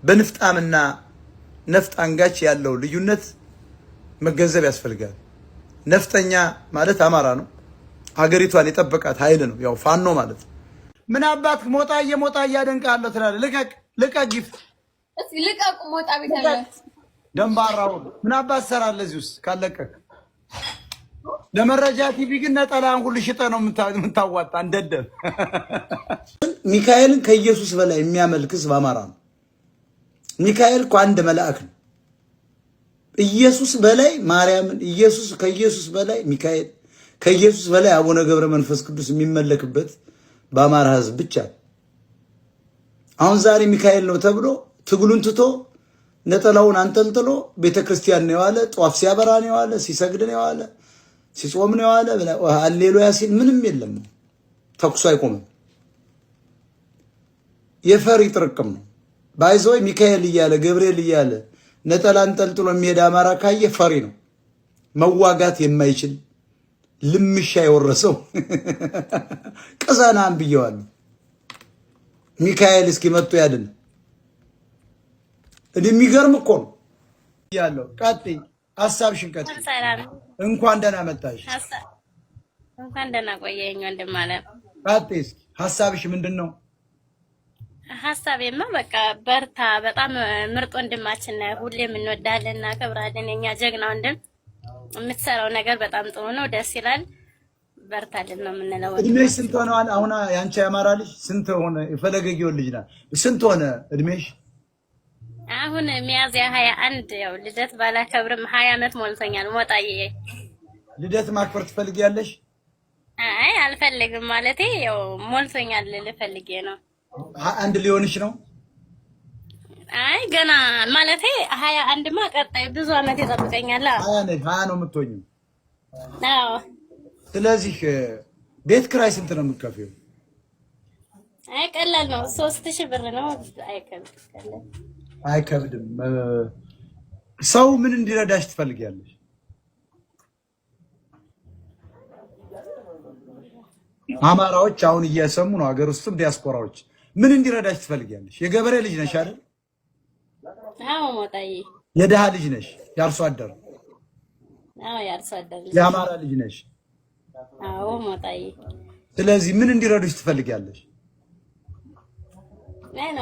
በንፍጣምና ነፍጥ አንጋች ያለው ልዩነት መገንዘብ ያስፈልጋል። ነፍጠኛ ማለት አማራ ነው። ሀገሪቷን የጠበቃት ኃይል ነው። ያው ፋኖ ማለት ምን አባት ሞጣ እያደንቃለሁ ትላለህ። ልቀቅ ጊፍት እስኪ ልቀቁ። ሞጣ ቤተልሔም ደንባራው ምን አባት ሰራለህ እዚህ ውስጥ ካለቀቅ። ለመረጃ ቲቪ ግን ነጠላን ሁሉ ሽጠ ነው የምታዋጣ እንደደብ። ሚካኤልን ከኢየሱስ በላይ የሚያመልክስ በአማራ ነው። ሚካኤል እኮ አንድ መልአክ ነው። ኢየሱስ በላይ ማርያምን፣ ከኢየሱስ በላይ ሚካኤል፣ ከኢየሱስ በላይ አቡነ ገብረ መንፈስ ቅዱስ የሚመለክበት በአማራ ሕዝብ ብቻ። አሁን ዛሬ ሚካኤል ነው ተብሎ ትግሉን ትቶ ነጠላውን አንጠልጥሎ ቤተክርስቲያን ነው የዋለ፣ ጧፍ ሲያበራ ነው የዋለ፣ ሲሰግድ ነው የዋለ፣ ሲጾም ነው የዋለ፣ ሃሌሉያ ሲል ምንም የለም። ተኩሱ አይቆምም። የፈሪ ጥርቅም ነው። ባይዘው ሚካኤል እያለ ገብርኤል እያለ ነጠላ አንጠልጥሎ የሚሄድ አማራ ካየ ፈሪ ነው። መዋጋት የማይችል ልምሻ የወረሰው ቀዛናን ብየዋለሁ። ሚካኤል እስኪ መጥቶ ያድን። የሚገርም እኮ ነው ያለው። ቀጥይ፣ ሐሳብሽን ቀጥይ። እንኳን ደህና መጣሽ። እንኳን ደህና ቆየኝ ወንድም አለ። ቀጥይ እስኪ ሐሳብሽ ምንድን ነው? ሐሳቤማ በቃ በርታ። በጣም ምርጥ ወንድማችን ነህ። ሁሌም እንወዳለን፣ እናከብራለን። የኛ ጀግና ወንድም፣ የምትሰራው ነገር በጣም ጥሩ ነው፣ ደስ ይላል። በርታልን ነው የምንለው። እድሜሽ ስንት ሆነ? አሁን ያንቺ ያማራ ልጅ ስንት ሆነ? የፈለገ ጊዮን ልጅ ናት። ስንት ሆነ እድሜሽ? አሁን ሚያዝያ 21 ያው ልደት ባላከብርም 20 ዓመት ሞልቶኛል። ሞጣዬ ልደት ማክበር ትፈልጊያለሽ? አይ አልፈልግም፣ ማለቴ ያው ሞልቶኛል ልፈልጌ ነው። አንድ ሊሆንሽ ነው? አይ ገና ማለቴ 21ማ ቀጣይ ብዙ ዓመት ይጠብቀኛል። 20 ነው የምትሆኚው? አዎ። ስለዚህ ቤት ክራይ ስንት ነው የምትከፍይው? አይ ቀላል ነው፣ 3000 ብር ነው። አይከብድም። ሰው ምን እንዲረዳሽ ትፈልጊያለሽ? አማራዎች አሁን እየሰሙ ነው፣ ሀገር ውስጥም ዲያስፖራዎች። ምን እንዲረዳሽ ትፈልጊያለሽ? የገበሬ ልጅ ነሽ አይደል? አዎ ሞጣዬ። የደሃ ልጅ ነሽ? የአርሶ አደር? አዎ የአርሶ አደር ልጅ። የአማራ ልጅ ነሽ? አዎ ሞጣዬ። ስለዚህ ምን እንዲረዱሽ ትፈልጊያለሽ?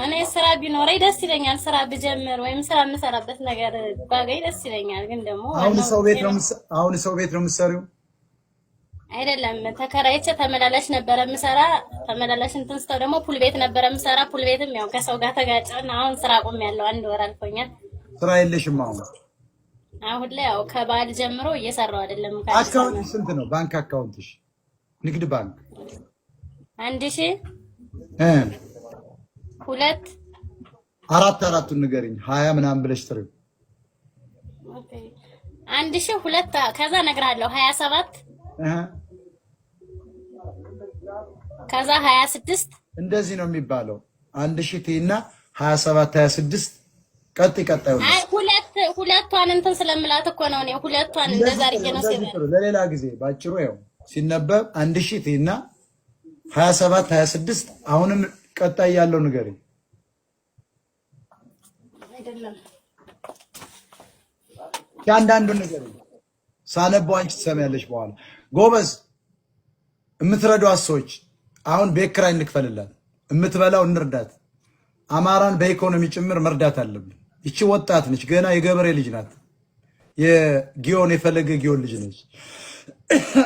እኔ ስራ ቢኖረኝ ደስ ይለኛል። ስራ ብጀምር ወይም ስራ የምሰራበት ነገር ባገኝ ደስ ይለኛል። ግን ደግሞ አሁን ሰው ቤት ነው የምትሰሪው? አይደለም፣ ተከራይቼ ተመላላሽ ነበረ የምሰራ። ተመላላሽ እንትን ስተው ደግሞ ፑል ቤት ነበረ የምሰራ። ፑል ቤትም ያው ከሰው ጋር ተጋጨን። አሁን ስራ ቆሜያለሁ። 1 ወር አልፎኛል። ስራ የለሽም አሁን? አሁን ላይ ያው ከበዓል ጀምሮ እየሰራው አይደለም። አካውንትሽ ስንት ነው? ባንክ አካውንትሽ? ንግድ ባንክ 1000 2 አራቱን ንገሪኝ። 20 ምናምን ብለሽ ጥሪው። ኦኬ 1000 2 ከዛ እነግርሃለሁ 27 ከዛ 26 እንደዚህ ነው የሚባለው። 1000 ቲና 27 26 ቀጣዩ። አይ ሁለቷን እንትን ስለምላት እኮ ነው። እኔ ሁለቷን እንደዛ አድርጌ ነው ሲበል ለሌላ ጊዜ ባጭሩ ያው ሲነበብ 1000 ቲና 27 26 አሁንም ቀጣይ ያለው ንገሪኝ። አይደለም ያንዳንዱን ንገሪኝ። ሳነበው አንቺ ትሰሚያለሽ በኋላ። ጎበዝ የምትረዷት ሰዎች አሁን ቤት ኪራይ እንክፈልላት፣ የምትበላው እንርዳት። አማራን በኢኮኖሚ ጭምር መርዳት አለብን። ይቺ ወጣት ነች፣ ገና የገበሬ ልጅ ናት። የፈለገ ጊዮን ልጅ ነች።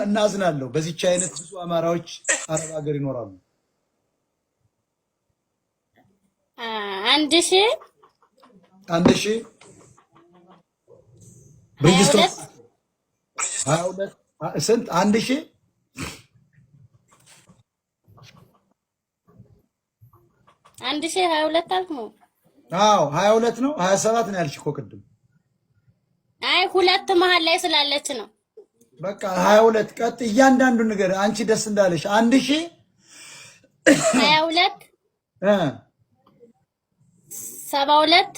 እናዝናለሁ። በዚች አይነት ብዙ አማራዎች አረብ ሀገር ይኖራሉ። 1000 ብሪጅስቶን 22 ስንት 1000 22 አልኩ። አዎ 22 ነው። 27 ነው ያልሽ እኮ ቅድም። አይ ሁለት መሀል ላይ ስላለች ነው። በቃ 22 ቀጥ እያንዳንዱን ነገር አንቺ ደስ እንዳለሽ 1000 22 72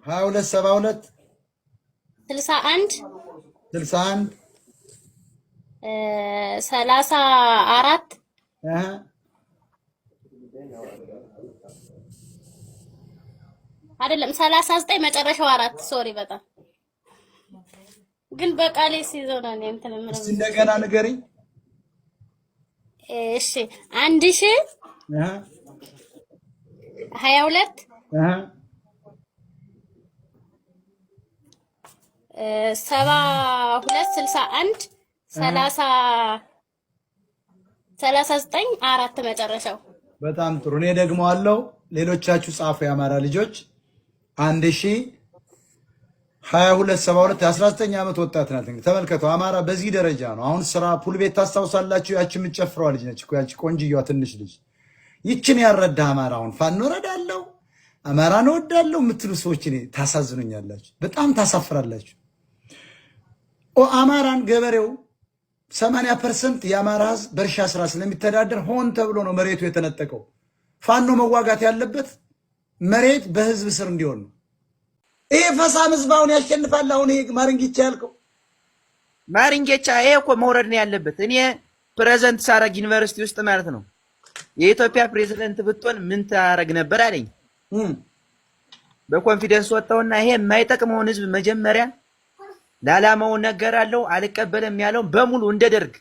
72 61 64 34 አይደለም 39 መጨረሻው 4 ሶሪ በጣም ግን በቃሌ ሲይዘው ነው እንትን ምንም እንደገና ንገሪኝ እሺ 1000 22 72 61 39 4 መጨረሻው በጣም ጥሩ እኔ ደግሞ አለው ሌሎቻችሁ ጻፉ የአማራ ልጆች 1022 19 ዓመት ወጣት ናት እንግዲህ ተመልከቱ አማራ በዚህ ደረጃ ነው አሁን ስራ ፑል ቤት ታስታውሳላችሁ ያቺ የምትጨፍረው ልጅ ነች እኮ ያቺ ቆንጅየዋ ትንሽ ልጅ ይችን ያረዳ አማራ አሁን ፋኖ ረዳለው አማራ ነው ወዳለው የምትሉ ሰዎች እኔ ታሳዝኑኛላችሁ በጣም ታሳፍራላችሁ አማራን ገበሬው 80% የአማራ ህዝብ በእርሻ ስራ ስለሚተዳደር ሆን ተብሎ ነው መሬቱ የተነጠቀው ፋኖ መዋጋት ያለበት መሬት በህዝብ ስር እንዲሆን ነው ይሄ ፈሳም ህዝባውን ያሸንፋል አሁን ይሄ ማርንጌቻ ያልከው ማርንጌቻ ይሄ እኮ መውረድ ነው ያለበት እኔ ፕሬዝዳንት ሳረግ ዩኒቨርሲቲ ውስጥ ማለት ነው የኢትዮጵያ ፕሬዝዳንት ብትሆን ምን ታረግ ነበር አለኝ በኮንፊደንስ ወጣውና ይሄ የማይጠቅመውን ህዝብ መጀመሪያ ላላማው ነገራለው አልቀበለም ያለው በሙሉ እንደደርግ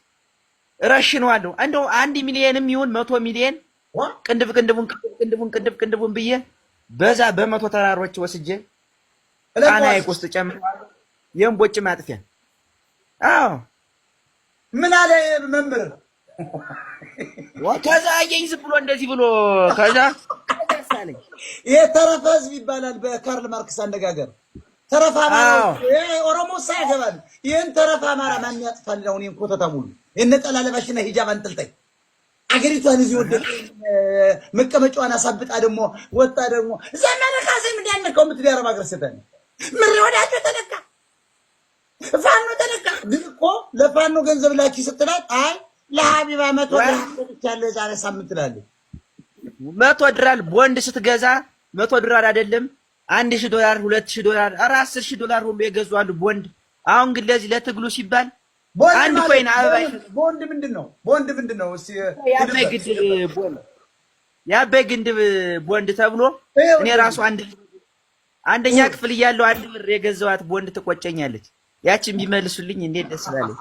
ረሽነዋለሁ እንደው 1 ሚሊዮንም ይሁን 100 ሚሊዮን ቅንድቡን ብዬ በዛ በመቶ ተራሮች ወስጄ አናይ ቆስጥ ጨምራለሁ የምቦጭ ማጥፊያ አዎ ምን አለ መምህር ከዛ አየኝ ዝም ብሎ እንደዚህ ብሎ ከዛ ሳለኝ ይሄ ተረፈ ህዝብ ይባላል በካርል ማርክስ አነጋገር ተረፈ አማራ ኦሮሞ ሳይገባል ይሄን ተረፈ አማራ ማን ያጥፋል ነው እኔን ኮተታ ሙሉ የነጠላ ለባሽና ሂጃብ አንጠልጣይ አገሪቷን እዚህ ወደ መቀመጫዋን አሳብጣ ደግሞ ወጣ ደግሞ ዘመነ ካሴ ምን ያነካው ምትል ያረባ ግርሰተን ምን ወዳቸው ተለካ ፋኖ ተለካ ድቆ ለፋኖ ገንዘብ ላኪ ስትላት አይ ለሀቢባ 100 ድራል ተቻለ ዛሬ ሳምንት ትላለች 100 ድራል ቦንድ ስትገዛ 100 ድራል አይደለም $1000 $2000 $10000 ሁሉ የገዙአሉ ቦንድ አሁን ግን ለዚህ ለትግሉ ሲባል አንድ ኮይን አበባ ቦንድ ምንድነው እስቲ ያበይ ግንድብ ቦንድ ተብሎ እኔ ራሱ አንደኛ ክፍል እያለሁ 1 ብር የገዛዋት ቦንድ ትቆጨኛለች ያቺን ቢመልሱልኝ እንዴት ደስ ይላል